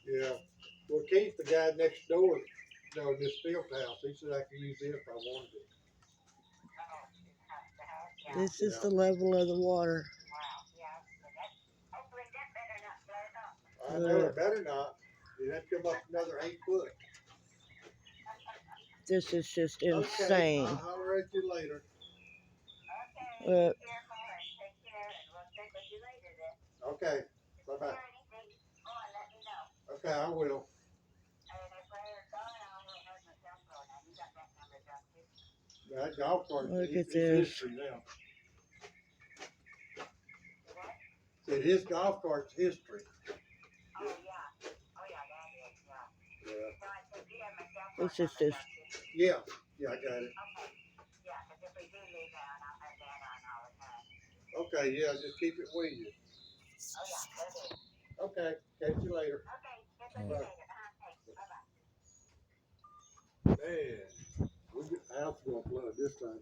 Yeah. Well, Keith, the guy next door, this field house, he said I could use it if I wanted it. This is Yeah. the level of the water. I know it better not. You'd have to come up another 8 foot. This is just Okay, insane. I'll holler at you later. Uh, Okay, bye-bye. Okay, I will. That golf cart, Look at it's this. history now. Said his golf cart's history. Yeah. This is just. Yeah, I got it. Okay, yeah, just keep it with you. Okay, catch you later. Bye. Man, the house is gonna flood this time.